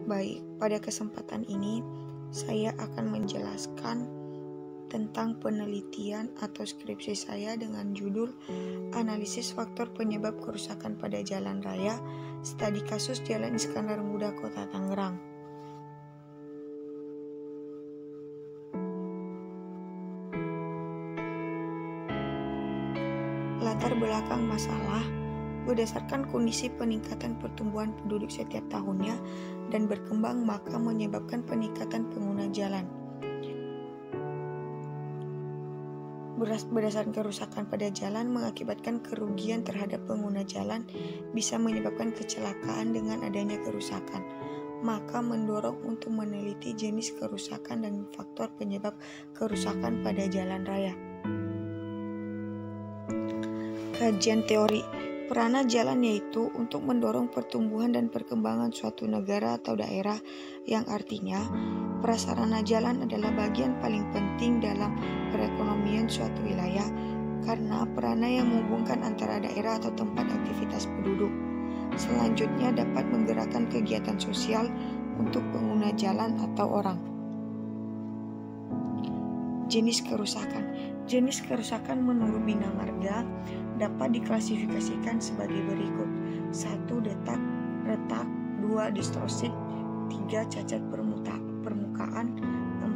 Baik, pada kesempatan ini saya akan menjelaskan tentang penelitian atau skripsi saya dengan judul Analisis Faktor Penyebab Kerusakan pada Jalan Raya, Studi Kasus Jalan Iskandar Muda, Kota Tangerang. Latar belakang masalah berdasarkan kondisi peningkatan pertumbuhan penduduk setiap tahunnya dan berkembang, maka menyebabkan peningkatan pengguna jalan. Berdasarkan kerusakan pada jalan mengakibatkan kerugian terhadap pengguna jalan, bisa menyebabkan kecelakaan dengan adanya kerusakan, maka mendorong untuk meneliti jenis kerusakan dan faktor penyebab kerusakan pada jalan raya. Kajian teori peranan jalan yaitu untuk mendorong pertumbuhan dan perkembangan suatu negara atau daerah, yang artinya prasarana jalan adalah bagian paling penting dalam perekonomian suatu wilayah karena peranan yang menghubungkan antara daerah atau tempat aktivitas penduduk. Selanjutnya dapat menggerakkan kegiatan sosial untuk pengguna jalan atau orang. Jenis kerusakan. Jenis kerusakan menurut Bina Marga dapat diklasifikasikan sebagai berikut: 1. Retak, 2. Distorsi, 3. Cacat permukaan,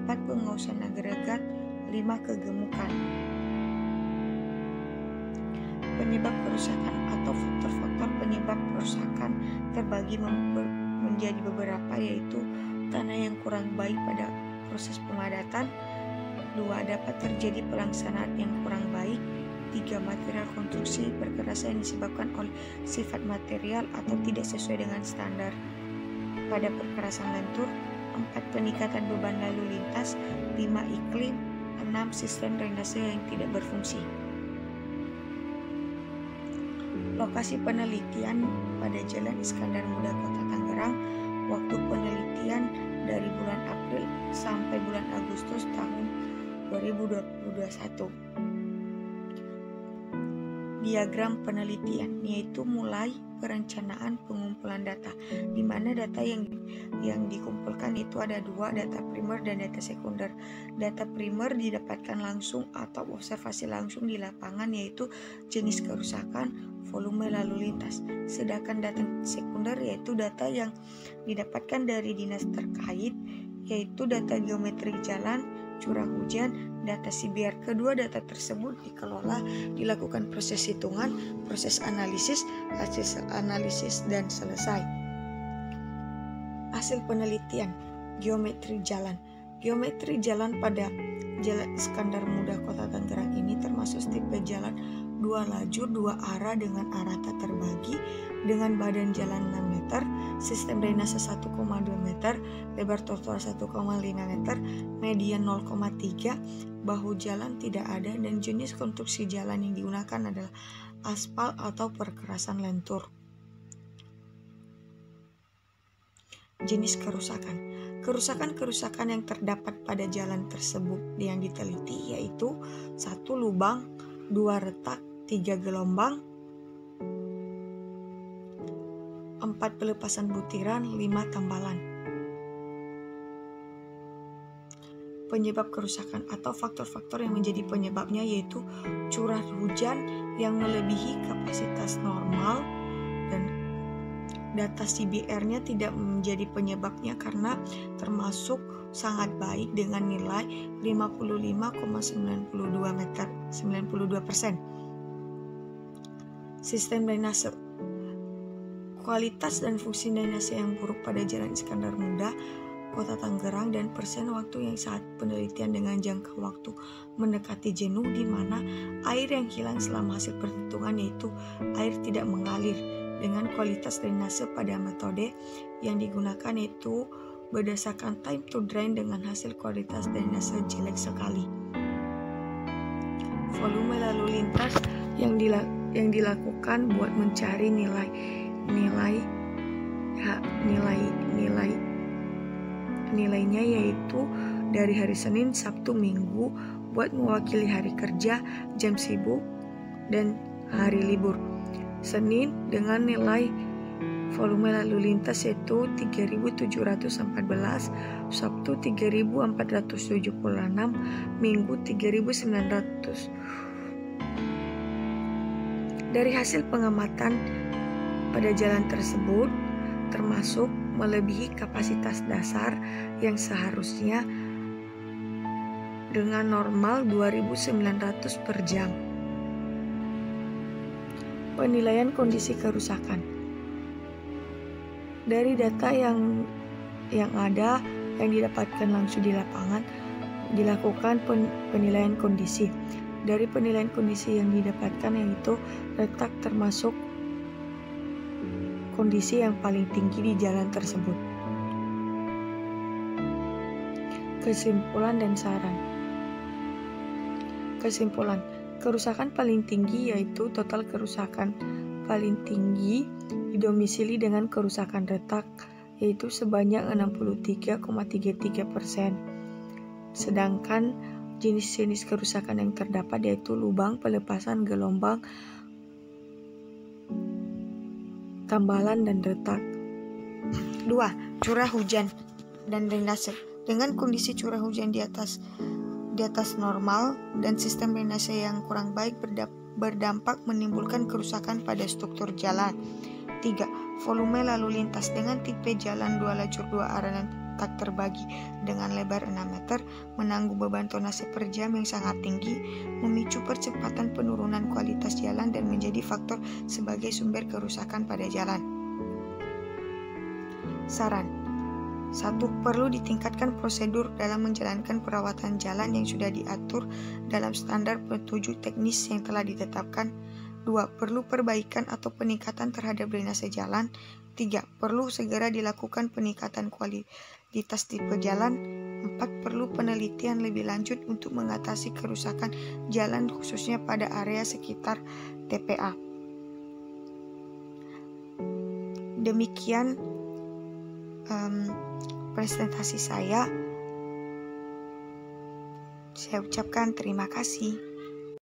4. Pengausan agregat, 5. Kegemukan. Penyebab kerusakan atau faktor-faktor penyebab kerusakan terbagi menjadi beberapa, yaitu tanah yang kurang baik pada proses pemadatan, 2. Dapat terjadi pelaksanaan yang kurang baik, 3. Material konstruksi berkerasa yang disebabkan oleh sifat material atau tidak sesuai dengan standar pada perkerasan lentur, 4. Peningkatan beban lalu lintas, 5. Iklim, 6. Sistem drainase yang tidak berfungsi. Lokasi penelitian pada Jalan Iskandar Muda, Kota Tangerang. Waktu penelitian dari bulan April sampai bulan Agustus tahun 2021. Diagram penelitian yaitu mulai perencanaan pengumpulan data, di mana data yang dikumpulkan itu ada dua, data primer dan data sekunder. Data primer didapatkan langsung atau observasi langsung di lapangan, yaitu jenis kerusakan, volume lalu lintas. Sedangkan data sekunder yaitu data yang didapatkan dari dinas terkait, yaitu data geometri jalan, curah hujan, data CBR. Kedua data tersebut dikelola, dilakukan proses hitungan, proses analisis, hasil analisis, dan selesai. Hasil penelitian geometri jalan. Geometri jalan pada Jalan Iskandar Muda, Kota Tangerang ini termasuk tipe jalan 2 lajur 2 arah dengan arah tak terbagi, dengan badan jalan 6 meter, sistem drainase 1,2 meter, lebar trotoar 1,5 meter, median 0,3, bahu jalan tidak ada, dan jenis konstruksi jalan yang digunakan adalah aspal atau perkerasan lentur. Jenis kerusakan. Kerusakan yang terdapat pada jalan tersebut yang diteliti yaitu 1. Lubang, 2. Retak, 3. Gelombang, 4. Pelepasan butiran, 5. Tambalan. Penyebab kerusakan atau faktor-faktor yang menjadi penyebabnya yaitu curah hujan yang melebihi kapasitas normal, dan data CBR-nya tidak menjadi penyebabnya karena termasuk sangat baik dengan nilai 55,92%. Sistem drainase. Kualitas dan fungsi drainase yang buruk pada Jalan Iskandar Muda, Kota Tangerang, dan persen waktu yang saat penelitian dengan jangka waktu mendekati jenuh, di mana air yang hilang selama hasil perhitungan yaitu air tidak mengalir. Dengan kualitas drainase pada metode yang digunakan yaitu berdasarkan time to drain dengan hasil kualitas drainase jelek sekali. Volume lalu lintas yang dilakukan buat mencari nilainya yaitu dari hari Senin, Sabtu, Minggu buat mewakili hari kerja, jam sibuk, dan hari libur. Senin dengan nilai Volume lalu lintas yaitu 3.714, Sabtu 3.476, Minggu 3.900. Dari hasil pengamatan pada jalan tersebut termasuk melebihi kapasitas dasar yang seharusnya dengan normal 2.900 per jam. Penilaian kondisi kerusakan. Dari data yang ada yang didapatkan langsung di lapangan dilakukan penilaian kondisi. Dari penilaian kondisi yang didapatkan yaitu retak termasuk kondisi yang paling tinggi di jalan tersebut. Kesimpulan dan saran. Kesimpulan, kerusakan paling tinggi yaitu total kerusakan paling tinggi di domisili dengan kerusakan retak yaitu sebanyak 63,33%. Sedangkan jenis-jenis kerusakan yang terdapat yaitu lubang, pelepasan gelombang, tambalan, dan retak. 2. Curah hujan dan drainase. Dengan kondisi curah hujan di atas normal dan sistem drainase yang kurang baik berdampak menimbulkan kerusakan pada struktur jalan. 3. Volume lalu lintas. Dengan tipe jalan 2 lajur 2 arah dan tak terbagi dengan lebar 6 meter, menanggung beban tonase per jam yang sangat tinggi, memicu percepatan penurunan kualitas jalan dan menjadi faktor sebagai sumber kerusakan pada jalan. Saran. 1. Perlu ditingkatkan prosedur dalam menjalankan perawatan jalan yang sudah diatur dalam standar petunjuk teknis yang telah ditetapkan. 2. Perlu perbaikan atau peningkatan terhadap drainase jalan. 3. Perlu segera dilakukan peningkatan kualitas tipe jalan. 4. Perlu penelitian lebih lanjut untuk mengatasi kerusakan jalan khususnya pada area sekitar TPA. Demikian presentasi saya. Saya ucapkan terima kasih.